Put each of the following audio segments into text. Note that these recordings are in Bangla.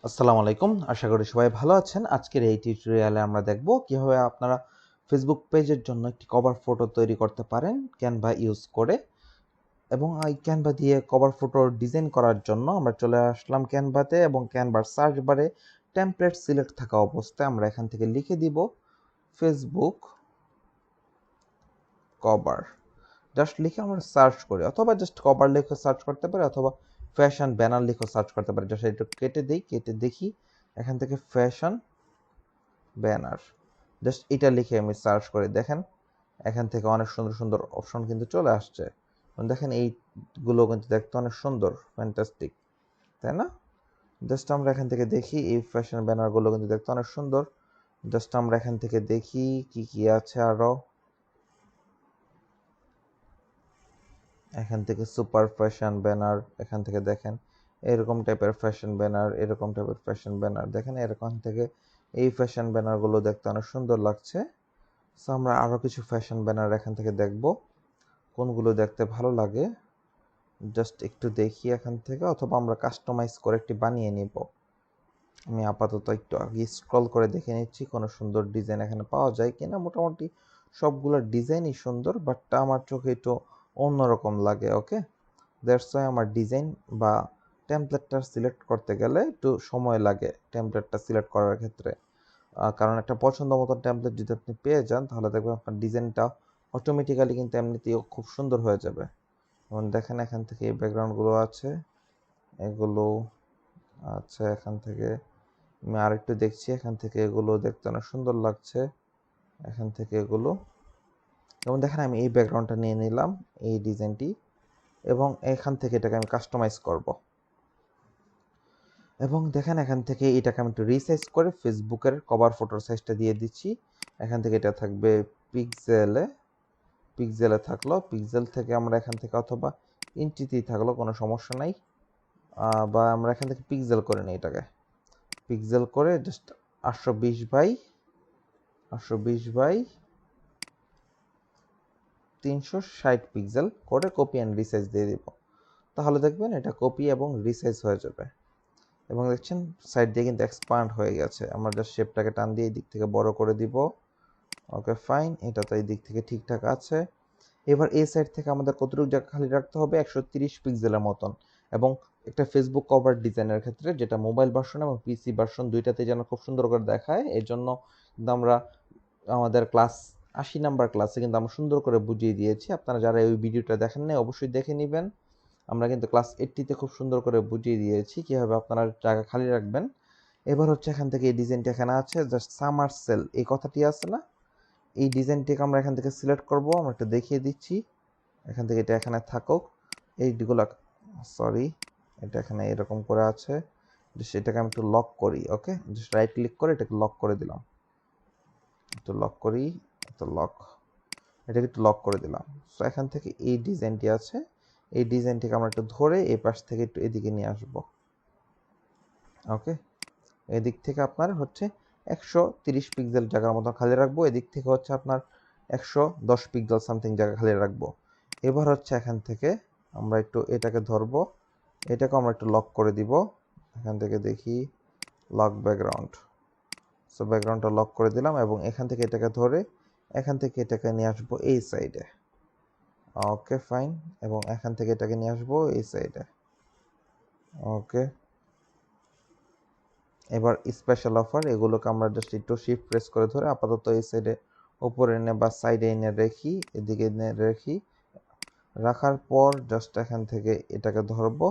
আসসালামু আলাইকুম। আশা করি সবাই ভালো আছেন। আজকের এই টিউটোরিয়ালে আমরা দেখব কিভাবে আপনারা ফেসবুক পেজের জন্য একটি কভার ফটো তৈরি করতে পারেন ক্যানভা ইউজ করে। এবং এই ক্যানভা দিয়ে কভার ফটো ডিজাইন করার জন্য আমরা চলে আসলাম ক্যানভাতে এবং ক্যানভার সার্চ বারে টেমপ্লেট সিলেক্ট থাকা অবস্থায় আমরা এখান থেকে লিখে দিব ফেসবুক কভার। জাস্ট লিখে আমরা সার্চ করি, অথবা জাস্ট কভার লিখে সার্চ করতে পারি, অথবা ফ্যাশন ব্যানার লিখে সার্চ করতে পারি। জাস্ট একটু কেটে দিই, কেটে দেখি এখান থেকে ফ্যাশন ব্যানার, জাস্ট এটা লিখে আমি সার্চ করে দেখেন এখান থেকে অনেক সুন্দর সুন্দর অপশন কিন্তু চলে আসছে। দেখেন এইগুলো কিন্তু দেখতে অনেক সুন্দর, ফ্যান্টাস্টিক, তাই না? জাস্ট আমরা এখান থেকে দেখি এই ফ্যাশন ব্যানারগুলো কিন্তু দেখতে অনেক সুন্দর। জাস্ট আমরা এখান থেকে দেখি কি কি আছে আরো। এখান থেকে সুপার ফ্যাশন ব্যানার, এখান থেকে দেখেন এরকম টাইপের ফ্যাশন ব্যানার, এরকম টাইপের ফ্যাশন ব্যানার, দেখেন এরকম থেকে এই ফ্যাশন ব্যানারগুলো দেখতে অনেক সুন্দর লাগছে। সো আমরা আরও কিছু ফ্যাশন ব্যানার এখান থেকে দেখব কোনগুলো দেখতে ভালো লাগে। জাস্ট একটু দেখি এখান থেকে, অথবা আমরা কাস্টমাইজ করে একটি বানিয়ে নিব। আমি আপাতত একটু আগে স্ক্রল করে দেখে নিচ্ছি কোনো সুন্দর ডিজাইন এখানে পাওয়া যায় কিনা। মোটামুটি সবগুলো ডিজাইনই সুন্দর, বাট আমার চোখে একটু অন্যরকম লাগে। ওকে, দ্যাটস ওয়াই আমার ডিজাইন বা টেমপ্লেটটা সিলেক্ট করতে গেলে একটু সময় লাগে টেমপ্লেটটা সিলেক্ট করার ক্ষেত্রে। কারণ একটা পছন্দ মতো টেমপ্লেট যদি আপনি পেয়ে যান তাহলে দেখবেন আপনার ডিজাইনটা অটোমেটিক্যালি কিন্তু এমনিতেই খুব সুন্দর হয়ে যাবে। যেমন দেখেন এখান থেকে এই ব্যাকগ্রাউন্ডগুলো আছে, এগুলো আচ্ছা, এখান থেকে আমি আরেকটু দেখছি, এখান থেকে এগুলো দেখতে অনেক সুন্দর লাগছে। এখান থেকে এগুলো, যেমন দেখেন আমি এই ব্যাকগ্রাউন্ডটা নিয়ে নিলাম, এই ডিজাইনটি, এবং এখান থেকে এটাকে আমি কাস্টমাইজ করব। এবং দেখেন এখান থেকে এটাকে আমি একটু রিসাইজ করে ফেসবুকের কভার ফটোর সাইজটা দিয়ে দিচ্ছি। এখান থেকে এটা থাকবে পিক্সেলে থাকলো, পিক্সেল থেকে আমরা এখান থেকে অথবা ইঞ্চিতেই থাকলো, কোনো সমস্যা নাই। বা আমরা এখান থেকে পিক্সেল করে নিই, এটাকে পিক্সেল করে জাস্ট 820 বাই 360 পিক্সেল করে কপি অ্যান্ড রিসাইজ দিয়ে দিব। তাহলে দেখবেন এটা কপি এবং রিসাইজ হয়ে যাবে। এবং দেখছেন সাইড দিয়ে কিন্তু এক্সপান্ড হয়ে গেছে। আমরা জাস্ট শেপটাকে টান দিয়ে এই দিক থেকে বড় করে দিব। ওকে ফাইন, এটা তো এই দিক থেকে ঠিকঠাক আছে। এবার এই সাইড থেকে আমাদের কতটুকু জায়গা খালি রাখতে হবে, 130 পিক্সেলের মতন। এবং একটা ফেসবুক কভার ডিজাইনের ক্ষেত্রে, যেটা মোবাইল ভার্সন এবং পিসি ভার্সন দুইটাতে যেন খুব সুন্দর করে দেখায়, এর জন্য কিন্তু আমরা আমাদের ক্লাস 80 নাম্বার ক্লাসে কিন্তু আমরা সুন্দর করে বুঝিয়ে দিয়েছি। আপনারা যারা এই ভিডিওটা দেখেন না অবশ্যই দেখে নেবেন। আমরা কিন্তু ক্লাস 80তে খুব সুন্দর করে বুঝিয়ে দিয়েছি কীভাবে আপনারা জায়গা খালি রাখবেন। এবার হচ্ছে এখান থেকে এই ডিজাইনটা এখানে আছে, জাস্ট সামার সেল এই কথাটি আছে না, এই ডিজাইনটিকে আমরা এখান থেকে সিলেক্ট করব। আমরা একটু দেখিয়ে দিচ্ছি, এখান থেকে এটা এখানে থাকুক। এইগুলো সরি, এটা এখানে এরকম করে আছে, সেটাকে আমি একটু লক করি। ওকে, জাস্ট রাইট ক্লিক করে এটাকে লক করে দিলাম, একটু লক করি, একটু লক, এটাকে একটু লক করে দিলাম। সো এখান থেকে এই ডিজাইনটি আছে, এই ডিজাইনটিকে আমরা একটু ধরে এই পাশ থেকে একটু এদিকে নিয়ে আসব। ওকে, এদিক থেকে আপনার হচ্ছে 130 পিক্সেল জায়গার মতো খালি রাখবো, এদিক থেকে হচ্ছে আপনার 110 পিক্সেল সামথিং জায়গা খালি রাখবো। এবার হচ্ছে এখান থেকে আমরা একটু এটাকে ধরবো, এটাকে আমরা একটু লক করে দিব। এখান থেকে দেখি লক ব্যাকগ্রাউন্ড, সো ব্যাকগ্রাউন্ডটা লক করে দিলাম এবং এখান থেকে এটাকে ধরে এখান থেকে এটাকে নিয়ে আসবো এই সাইডে। ওকে ফাইন, এবং এখান থেকে এটাকে নিয়ে আসবো এই সাইডে। ওকে, এবার স্পেশাল অফার, এগুলোকে আমরা জাস্ট একটু শিফট প্রেস করে ধরে আপাতত এই সাইডে উপরে এনে বা সাইডে এনে রেখি, এদিকে এনে রেখি। রাখার পর জাস্ট এখান থেকে এটাকে ধরবো,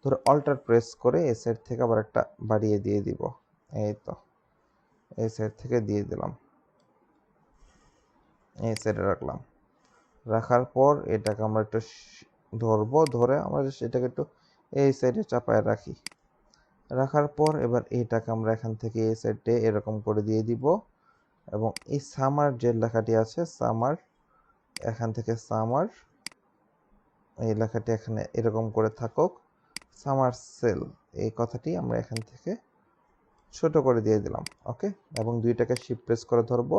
ধরে অল্টার প্রেস করে এই সাইড থেকে আবার একটা বাড়িয়ে দিয়ে দিব। এই তো এই সাইড থেকে দিয়ে দিলাম, এই সাইডে রাখলাম। রাখার পর এটাকে আমরা একটু ধরবো, ধরে আমরা জাস্ট এটাকে একটু এই সাইডে চাপায় রাখি। রাখার পর এবার এইটাকে আমরা এখান থেকে এই সাইডে এরকম করে দিয়ে দিব। এবং এই সামার যে লেখাটি আছে, সামার, এখান থেকে সামার এই লেখাটি এখানে এরকম করে থাকুক। সামার সেল এই কথাটি আমরা এখান থেকে ছোট করে দিয়ে দিলাম। ওকে, এবং দুইটাকে শিফট প্রেস করে ধরবো,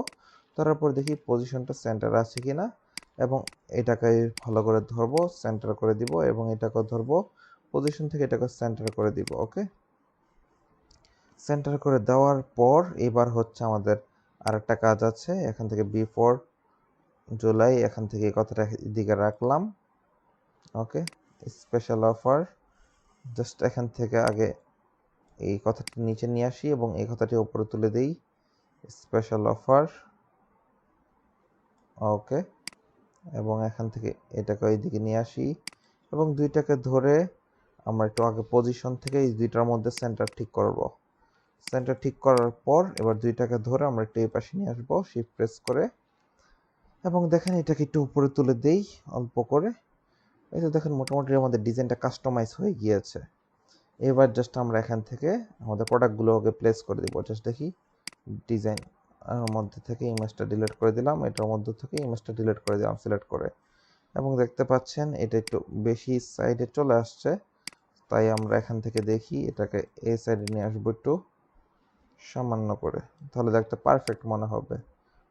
ধরার পর দেখি পজিশনটা সেন্টার আছে কিনা, এবং এটাকে ভালো করে ধরবো, সেন্টার করে দিব, এবং এটাকে ধরবো পজিশন থেকে এটাকে সেন্টার করে দিব। ওকে, সেন্টার করে দেওয়ার পর এবার হচ্ছে আমাদের আরেকটা কাজ আছে। এখান থেকে বিফোর জুলাই, এখান থেকে এই কথাটা এদিকে রাখলাম। ওকে, স্পেশাল অফার, জাস্ট এখান থেকে আগে এই কথাটি নিচে নিয়ে আসি এবং এই কথাটি উপরে তুলে দিই, স্পেশাল অফার। ওকে, এবং এখান থেকে এটাকে এইদিকে নিয়ে আসি এবং দুইটাকে ধরে আমরা একটু আগে পজিশন থেকে এই দুইটার মধ্যে সেন্টার ঠিক করব। সেন্টার ঠিক করার পর এবার দুইটাকে ধরে আমরা একটু এই পাশে নিয়ে আসবো শিফট প্রেস করে, এবং দেখেন এটাকে একটু উপরে তুলে দেই অল্প করে। এই তো দেখেন মোটামুটি আমাদের ডিজাইনটা কাস্টমাইজ হয়ে গিয়েছে। এবার জাস্ট আমরা এখান থেকে আমাদের প্রোডাক্টগুলোকে প্লেস করে দিব। জাস্ট দেখি ডিজাইন মধ্যে থেকে ইমেজটা ডিলিট করে দিলাম, এটার মধ্যে থেকে ইমেজটা ডিলিট করে দিলাম সিলেক্ট করে, এবং দেখতে পাচ্ছেন এটা একটু বেশি সাইডে চলে আসছে। তাই আমরা এখান থেকে দেখি এটাকে এই সাইডে নিয়ে আসবো একটু সামান্য করে, তাহলে দেখতে পারফেক্ট মনে হবে।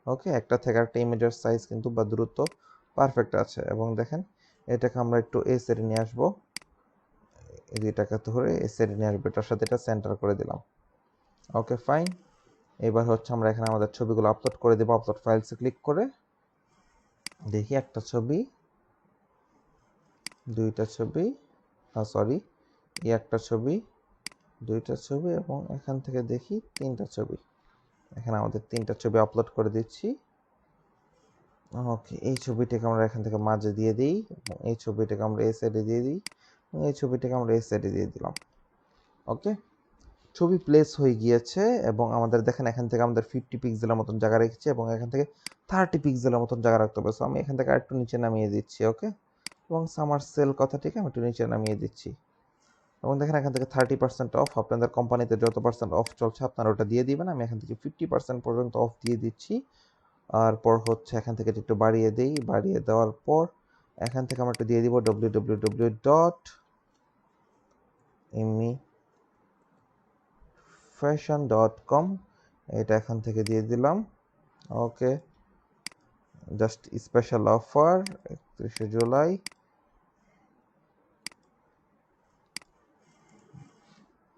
ওকে, একটা থেকে একটা ইমেজের সাইজ কিন্তু বা দূরত্ব পারফেক্ট আছে। এবং দেখেন এটাকে আমরা একটু এই সাইডে নিয়ে আসবো, এই দুইটাকে ধরে এই সাইডে নিয়ে আসবো, এটার সাথে এটা সেন্টার করে দিলাম। ওকে ফাইন, এবার হচ্ছে আমরা এখানে আমাদের ছবিগুলো আপলোড করে দেবো। আপলোড ফাইলসে ক্লিক করে দেখি একটা ছবি, দুইটা ছবি, সরি একটা ছবি, দুইটা ছবি, এবং এখান থেকে দেখি তিনটা ছবি। এখানে আমাদের তিনটা ছবি আপলোড করে দিচ্ছি। ওকে, এই ছবিটাকে আমরা এখান থেকে মাঝে দিয়ে দিই, এবং এই ছবিটাকে আমরা এই সাইডে দিয়ে দিই, এবং এই ছবিটাকে আমরা এই সাইডে দিয়ে দিলাম। ওকে, ছবি প্লেস হয়ে গিয়েছে। এবং আমাদের দেখেন এখান থেকে আমাদের 50 পিক্সেলের মতন জায়গা রেখেছি এবং এখান থেকে 30 পিক্সেলের মতন জায়গা রাখতে হবে। সো আমি এখান থেকে আরেকটু নিচে নামিয়ে দিচ্ছি। ওকে, এবং সামার সেল কথাটিকে আমি একটু নিচে নামিয়ে দিচ্ছি। এবং দেখেন এখান থেকে 30% অফ, আপনাদের কোম্পানিতে যত পার্সেন্ট অফ চলছে আপনারা ওটা দিয়ে দিবেন। আমি এখান থেকে 50% পর্যন্ত অফ দিয়ে দিচ্ছি। আর পর হচ্ছে এখান থেকে একটু বাড়িয়ে দিই, বাড়িয়ে দেওয়ার পর এখান থেকে আমরা একটু দিয়ে দিব www.imifashion.com, এটা এখান থেকে দিয়ে দিলাম। Okay, just special offer 31 July,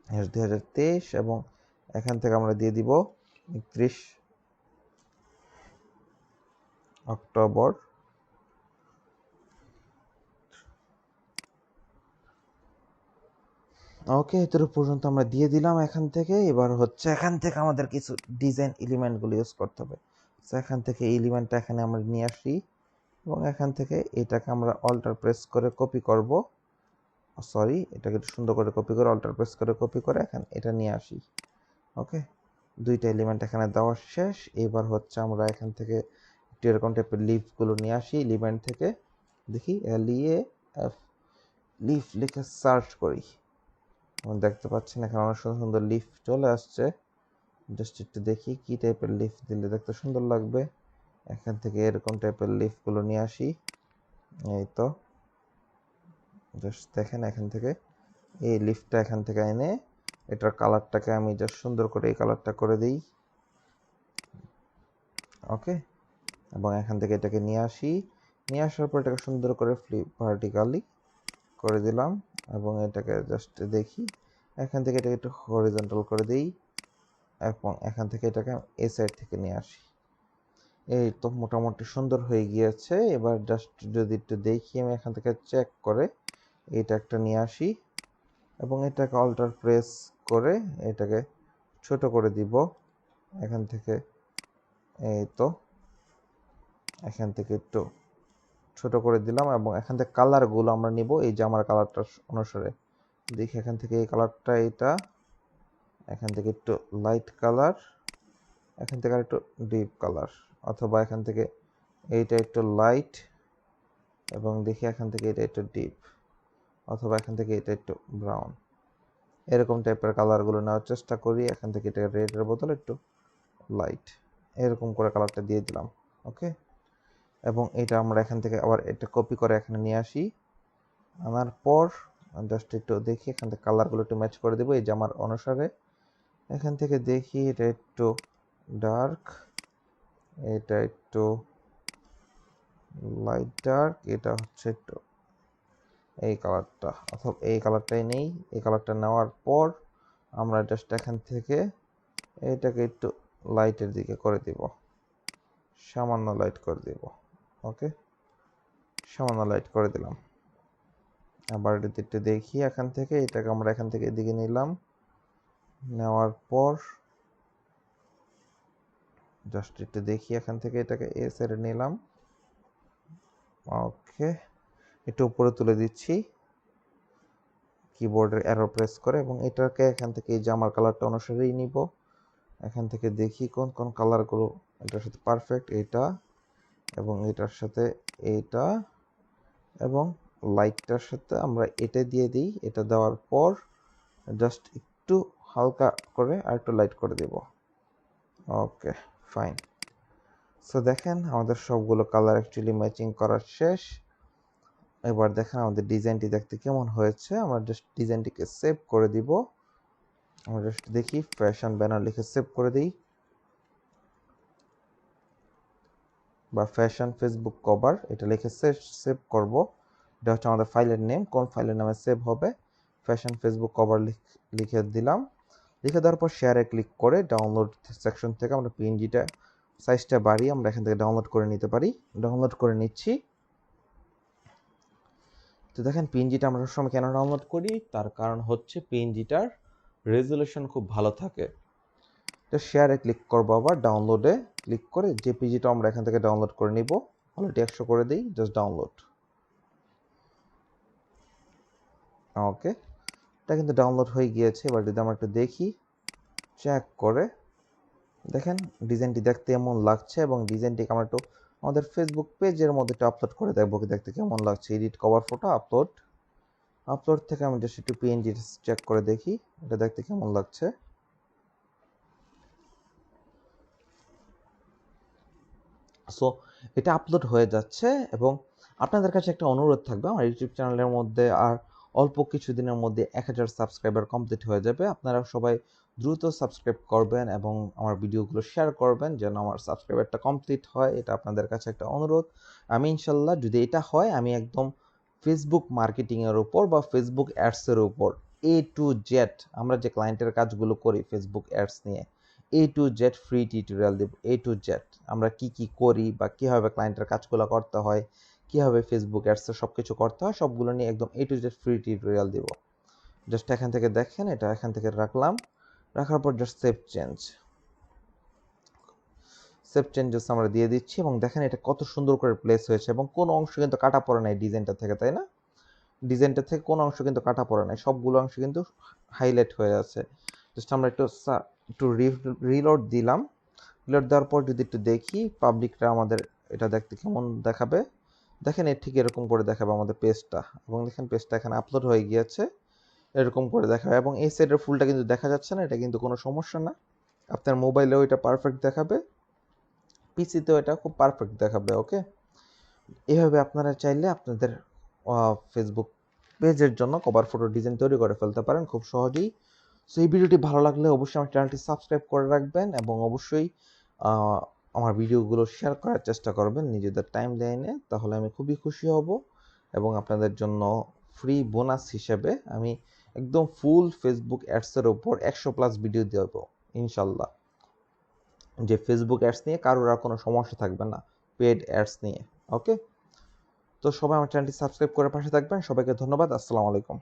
hash 2023, এবং এখান থেকে আমরা দিয়ে দিব 31 অক্টোবর। ওকে, এতটুকু পর্যন্ত আমরা দিয়ে দিলাম এখান থেকে। এবার হচ্ছে এখান থেকে আমাদের কিছু ডিজাইন এলিমেন্টগুলো ইউজ করতে হবে। সো এখান থেকে এলিমেন্টটা এখানে আমরা নিয়ে আসি এবং এখান থেকে এটাকে আমরা অল্টার প্রেস করে কপি করব। সরি, এটাকে একটু সুন্দর করে কপি করে অল্টার প্রেস করে কপি করে এখানে এটা নিয়ে আসি। ওকে, দুইটা এলিমেন্ট এখানে দেওয়া শেষ। এবার হচ্ছে আমরা এখান থেকে একটু এরকম টাইপের লিফগুলো নিয়ে আসি এলিমেন্ট থেকে। দেখি LEAF লিফ লিখে সার্চ করি, দেখতে পাচ্ছেন এখানে অনেক সুন্দর সুন্দর লিফ চলে আসছে। জাস্ট একটু দেখি কি টাইপের লিফ দিলে দেখতে সুন্দর লাগবে। এখান থেকে এরকম টাইপের লিফগুলো নিয়ে আসি। এই তো জাস্ট দেখেন এখান থেকে এই লিফটা এখান থেকে এনে এটার কালারটাকে আমি জাস্ট সুন্দর করে এই কালারটা করে দিই। ওকে, এবং এখান থেকে এটাকে নিয়ে আসি, নিয়ে আসার পর এটাকে সুন্দর করে ভার্টিক্যালি করে দিলাম। এবং এটাকে জাস্ট দেখি এখান থেকে এটাকে একটু হরিজন্টাল করে দিই এবং এখান থেকে এটাকে এই সাইড থেকে নিয়ে আসি। এই তো মোটামুটি সুন্দর হয়ে গিয়েছে। এবার জাস্ট যদি একটু দেখি আমি এখান থেকে চেক করে এটা একটা নিয়ে আসি এবং এটাকে অল্টার প্রেস করে এটাকে ছোট করে দিব এখান থেকে। এই তো এখান থেকে একটু ছোট করে দিলাম এবং এখান থেকে কালারগুলো আমরা নিব এই যে আমার কালারটা অনুসারে। দেখি এখান থেকে এই কালারটা, এটা এখান থেকে একটু লাইট কালার, এখান থেকে আর একটু ডিপ কালার, অথবা এখান থেকে এইটা একটু লাইট এবং দেখি এখান থেকে এটা একটু ডিপ, অথবা এখান থেকে এটা একটু ব্রাউন। এরকম টাইপের কালারগুলো নেওয়ার চেষ্টা করি। এখান থেকে এটা রেডের বদলে একটু লাইট, এরকম করে কালারটা দিয়ে দিলাম। ওকে, এবং এটা আমরা এখান থেকে আবার এটা কপি করে এখানে নিয়ে আসি। আনার পর জাস্ট একটু দেখি এখান থেকে কালারগুলো একটু ম্যাচ করে দেবো এই জামার অনুসারে। এখান থেকে দেখি এটা একটু ডার্ক, এটা একটু লাইট ডার্ক, এটা হচ্ছে একটু এই কালারটা, অথবা এই কালারটাই নেই। এই কালারটা নেওয়ার পর আমরা জাস্ট এখান থেকে এটাকে একটু লাইটের দিকে করে দিব, সামান্য লাইট করে দিব। ওকে, সামান্য লাইট করে দিলাম। আবার এটাতে একটু দেখি এখান থেকে, এটাকে আমরা এখান থেকে এদিকে নিলাম, নেওয়ার পর জাস্ট একটু দেখি এখান থেকে এটাকে এ সাইডে নিলাম। ওকে, একটু উপরে তুলে দিচ্ছি কিবোর্ডের অ্যারো প্রেস করে, এবং এটাকে এখান থেকে এই জামার কালারটা অনুসারেই নিব। এখান থেকে দেখি কোন কোন কালারগুলো এটার সাথে পারফেক্ট, এটা এবং এটার সাথে এইটা, এবং লাইটটার সাথে আমরা এটা দিয়ে দিই। এটা দেওয়ার পর জাস্ট একটু হালকা করে আর একটু লাইট করে দেব। ওকে, ফাইন। সো দেখেন আমাদের সবগুলো কালার অ্যাকচুয়ালি ম্যাচিং করা শেষ। এবার দেখেন আমাদের ডিজাইনটি দেখতে কেমন হয়েছে। আমরা জাস্ট ডিজাইনটিকে সেভ করে দিব। আমরা জাস্ট দেখি ফ্যাশন ব্যানার লিখে সেভ করে দিই, বা ফ্যাশন ফেসবুক কভার এটা লিখে সেভ করব। এটা হচ্ছে আমাদের ফাইলের নেম, কোন ফাইলের নামে সেভ হবে। ফ্যাশন ফেসবুক কভার লিখে দিলাম। লিখে দেওয়ার পর শেয়ারে ক্লিক করে ডাউনলোড সেকশন থেকে আমরা পিএনজিটা সাইজটা বাড়িয়ে আমরা এখান থেকে ডাউনলোড করে নিতে পারি। ডাউনলোড করে নিচ্ছি। তো দেখেন পিএনজিটা আমরা সবসময় কেন ডাউনলোড করি, তার কারণ হচ্ছে পিএনজিটার রেজলিউশন খুব ভালো থাকে। তো শেয়ারে ক্লিক করবো, আবার ডাউনলোডে ক্লিক করে জেপিজিটা আমরা এখান থেকে ডাউনলোড করে নিব। অলরেডি 100 করে দিই, জাস্ট ডাউনলোড। ওকে, এটা কিন্তু ডাউনলোড হয়ে গিয়েছে। এবার যদি আমরা একটু দেখি, চেক করে দেখেন ডিজাইনটি দেখতে এমন লাগছে, এবং ডিজাইনটিকে আমরা একটু আমাদের ফেসবুক পেজের মধ্যে একটু আপলোড করে দেখবো দেখতে কেমন লাগছে। এডিট কভার ফটো আপলোড থেকে আমি জাস্ট একটু পিএনজি চেক করে দেখি এটা দেখতে কেমন লাগছে। সো এটা আপলোড হয়ে যাচ্ছে, এবং আপনাদের কাছে একটা অনুরোধ থাকবে, আমার ইউটিউব চ্যানেলের মধ্যে আর অল্প কিছুদিনের মধ্যে 1000 সাবস্ক্রাইবার কমপ্লিট হয়ে যাবে। আপনারা সবাই দ্রুত সাবস্ক্রাইব করবেন এবং আমার ভিডিওগুলো শেয়ার করবেন যেন আমার সাবস্ক্রাইবারটা কমপ্লিট হয়। এটা আপনাদের কাছে একটা অনুরোধ। আমি ইনশাল্লাহ যদি এটা হয়, আমি একদম ফেসবুক মার্কেটিংয়ের উপর বা ফেসবুক অ্যাডসের উপর A to Z আমরা যে ক্লায়েন্টের কাজগুলো করি ফেসবুক অ্যাডস নিয়ে, A to Z free tutorial দেব। A to Z আমরা কি কি করি বা কীভাবে ক্লায়েন্টের কাজগুলো করতে হয়, কীভাবে ফেসবুক অ্যাডসে সব কিছু করতে হয়, সবগুলো নিয়ে একদম A to Z free tutorial দেব। জাস্ট এখান থেকে দেখেন, এটা এখান থেকে রাখলাম। রাখার পর জাস্ট সেভ চেঞ্জেস আমরা দিয়ে দিচ্ছি, এবং দেখেন এটা কত সুন্দর করে প্লেস হয়েছে, এবং কোনো অংশ কিন্তু কাটা পড়ে নাই ডিজাইনটা থেকে, তাই না? ডিজাইনটা থেকে কোনো অংশ কিন্তু কাটা পড়ে নাই, সবগুলো অংশ কিন্তু হাইলাইট হয়ে আছে। জাস্ট আমরা একটু রিলোড দিলাম। রিলোড দেওয়ার পর যদি একটু দেখি পাবলিকটা আমাদের এটা দেখতে কেমন দেখাবে। দেখেন এর ঠিক এরকম করে দেখাবে আমাদের পেজটা, এবং দেখেন পেজটা এখানে আপলোড হয়ে গিয়েছে, এরকম করে দেখাবে। এবং এই সাইডের ফুলটা কিন্তু দেখা যাচ্ছে না, এটা কিন্তু কোনো সমস্যা না। আপনার মোবাইলেও এটা পারফেক্ট দেখাবে, পিসিতেও এটা খুব পারফেক্ট দেখাবে। ওকে, এভাবে আপনারা চাইলে আপনাদের ফেসবুক পেজের জন্য কভার ফটো ডিজাইন তৈরি করে ফেলতে পারেন খুব সহজেই। সো এই ভিডিওটি ভালো লাগলে অবশ্যই আমার চ্যানেলটি সাবস্ক্রাইব করে রাখবেন, এবং অবশ্যই আমার ভিডিওগুলো শেয়ার করার চেষ্টা করবেন নিজেদের টাইম লাইনে, তাহলে আমি খুবই খুশি হব। এবং আপনাদের জন্য ফ্রি বোনাস হিসেবে আমি একদম ফুল ফেসবুক অ্যাডসের ওপর 100+ ভিডিও দেবো ইনশাল্লাহ, যে ফেসবুক অ্যাডস নিয়ে কারোর আর কোনো সমস্যা থাকবে না, পেড অ্যাডস নিয়ে। ওকে, তো সবাই আমার চ্যানেলটি সাবস্ক্রাইব করে পাশে থাকবেন। সবাইকে ধন্যবাদ। আসসালামু আলাইকুম।